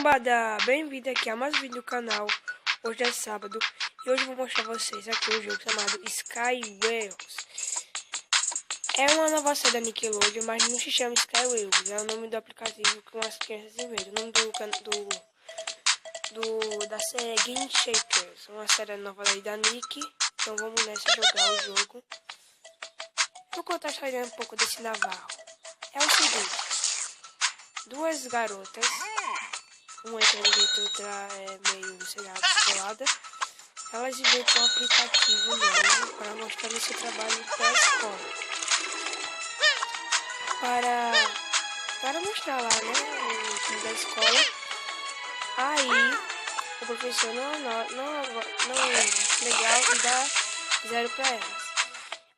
Cambada, bem-vindo aqui a mais um vídeo do canal. Hoje é sábado e hoje eu vou mostrar pra vocês aqui um jogo chamado Skywheels. É uma nova série da Nickelodeon, mas não se chama Skywheels. É o nome do aplicativo que as crianças inventam. O nome da série é Game Shakers, uma série nova aí da Nick. Então vamos nessa jogar o jogo. Vou contar a história um pouco desse Navarro. É o seguinte: duas garotas, uma inteligente, outra é meio, sei lá, descolada. Elas inventam um aplicativo novo para mostrar o seu trabalho para a escola. Para mostrar lá, né, o time da escola. Aí o professor não legal e dá 0 para elas.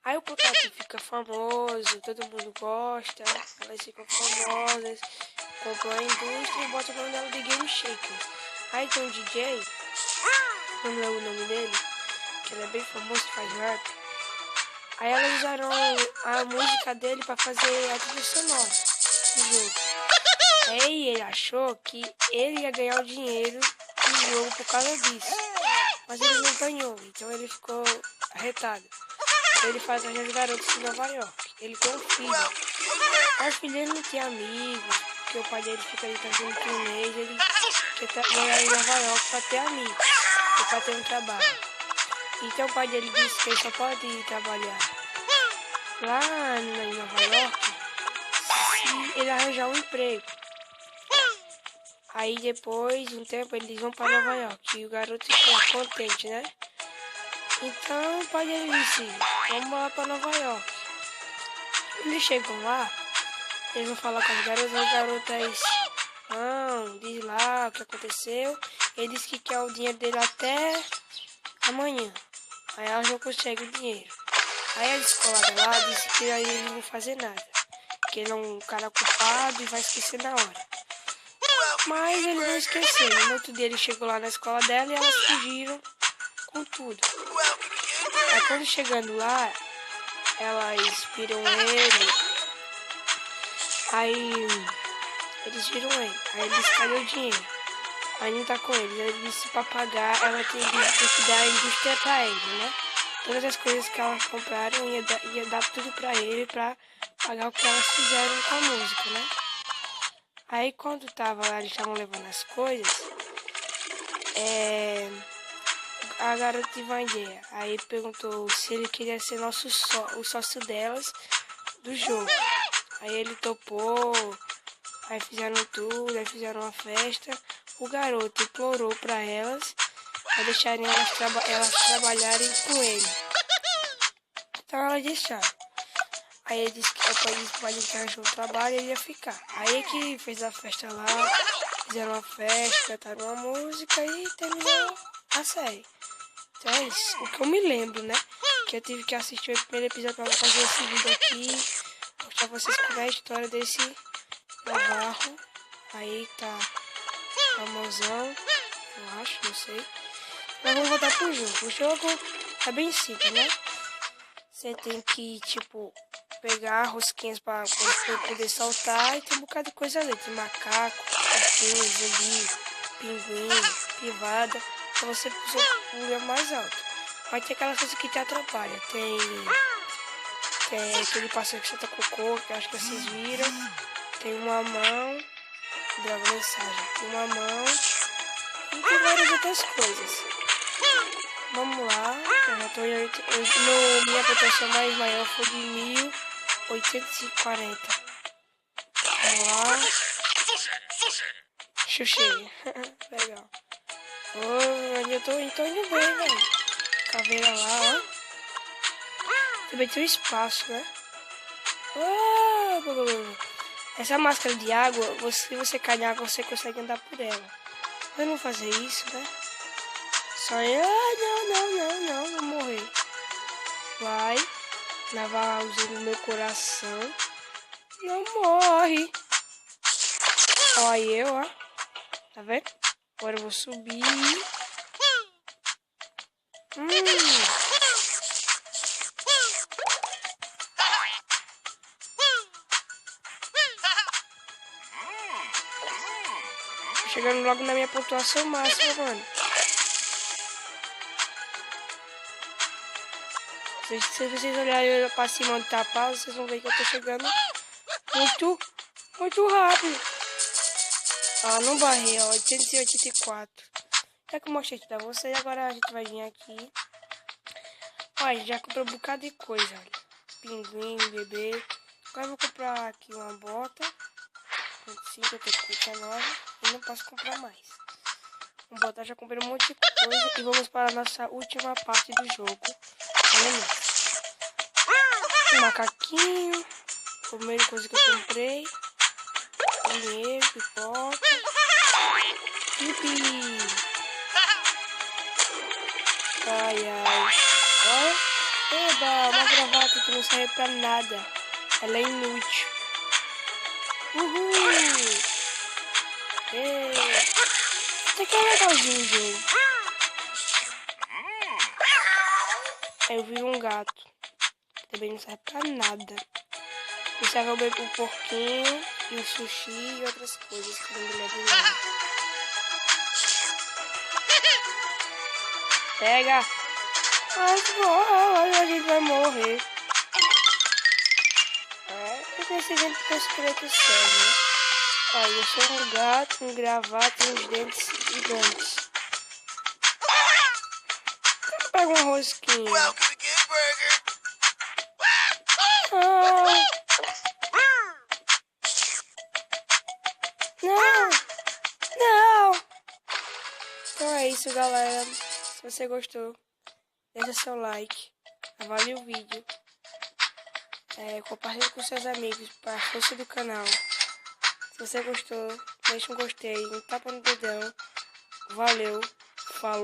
Aí o aplicativo fica famoso, todo mundo gosta, elas ficam famosas, compram a indústria e botam o nome dela de Game Shakers. Aí tem um DJ, não lembro o nome dele, que ele é bem famoso, faz rap. Aí elas usaram a música dele para fazer a trilha sonora do jogo. Aí ele achou que ele ia ganhar o dinheiro do jogo por causa disso, mas ele não ganhou, então ele ficou arretado. Ele faz as garotas de Nova York. Ele tem um filho. Mas o filho dele não tem amigos, porque o pai dele fica ali fazendo turnês. Ele quer morar em Nova York para ter amigos e para ter um trabalho. Então o pai dele disse que ele só pode ir trabalhar lá em Nova York se ele arranjar um emprego. Aí depois de um tempo eles vão para Nova York e o garoto ficou contente, né? Então o pai dele disse: vamos lá para Nova York. Eles chegam lá, eles vão falar com as garotas não, diz lá o que aconteceu. Ele disse que quer o dinheiro dele até amanhã. Aí elas não conseguem o dinheiro. Aí a descolada lá disse que aí eles não vão fazer nada, que ele é um cara culpado e vai esquecer na hora. Mas eles não esqueceram. No outro dia ele chegou lá na escola dela e elas fugiram com tudo. Aí quando chegando lá, elas viram ele. Aí eles viram ele. Aí ele disse: cadê o dinheiro? Aí não tá com eles. Aí ele disse pra pagar, ela tem que dar a indústria pra ele, né? Todas as coisas que elas compraram ia dar tudo pra ele pra pagar o que elas fizeram com a música, né? Aí quando tava lá, eles estavam levando as coisas, a garota teve uma ideia. Aí ele perguntou se ele queria ser o sócio delas do jogo. Aí ele topou, aí fizeram tudo, aí fizeram uma festa. O garoto implorou para elas para deixarem elas trabalharem com ele. Então elas deixaram. Aí ele disse que o pai disse que arranjou um trabalho e ele ia ficar. Aí é que fez a festa lá, fizeram uma festa, cantaram uma música e terminou a série. Então é isso, o que eu me lembro, né? Que eu tive que assistir o primeiro episódio para fazer esse vídeo aqui, mostrar pra vocês como é a história desse Navarro. Aí tá famosão, eu acho, não sei. Mas vamos voltar pro jogo. O jogo é bem simples, né? Você tem que, tipo, pegar rosquinhas pra poder saltar e tem um bocado de coisa ali. Tem macaco, cachorro, zumbi, pinguim, privada. Pra você pular mais alto. Mas tem aquelas coisas que te atrapalham. Tem aquele passeio que você tá cocô, que eu acho que vocês viram. Tem uma mão. Droga, mensagem. Tem uma mão. E tem várias outras coisas. Vamos lá. Eu já tô minha proteção mais maior foi de 1840. Vamos lá. Xuxei. Legal. Eu tô indo bem, velho. Caveira lá, ó. Também tem um espaço, né? Essa máscara de água, se você cair na água, você consegue andar por ela. Eu não vou fazer isso, né? Só eu... não, vou morrer. Vai. Navarrozinho no meu coração. Não morre. Olha eu, ó. Tá vendo? Agora eu vou subir. chegando logo na minha pontuação máxima, mano. Se vocês olharem pra cima onde tá a pausa, vocês vão ver que eu tô chegando muito rápido. Ah, não barrei, ó, 884. Já que eu mostrei tudo a vocês, agora a gente vai vir aqui. Ó, a gente já comprou um bocado de coisa, olha. Pinguim, bebê. Agora eu vou comprar aqui uma bota. 25, eu tenho que comprar nova. E não posso comprar mais. Vamos botar, já comprei um monte de coisa. E vamos para a nossa última parte do jogo. Um macaquinho. Primeira coisa que eu comprei. Dinheiro, pipoca. Pipi. Ai, ai. Ó. Eba, uma gravata que não serve pra nada. Ela é inútil. Uhul. Isso aqui é legalzinho, gente. Aí eu vi um gato. Também não serve pra nada. Isso serve pro porquinho, e o sushi e outras coisas que não me lembro nada. Pega! Ai, a gente vai morrer. Eu pensei dentro que eu escolhi que serve, né? Aí eu sou um gato, um gravata e uns dentes gigantes. Pega uma rosquinha. Não! Então é isso, galera. Se você gostou, deixa seu like, avalie o vídeo, compartilhe com seus amigos para a força do canal. Se você gostou, deixa um gostei, um tapa no dedão. Valeu, falou.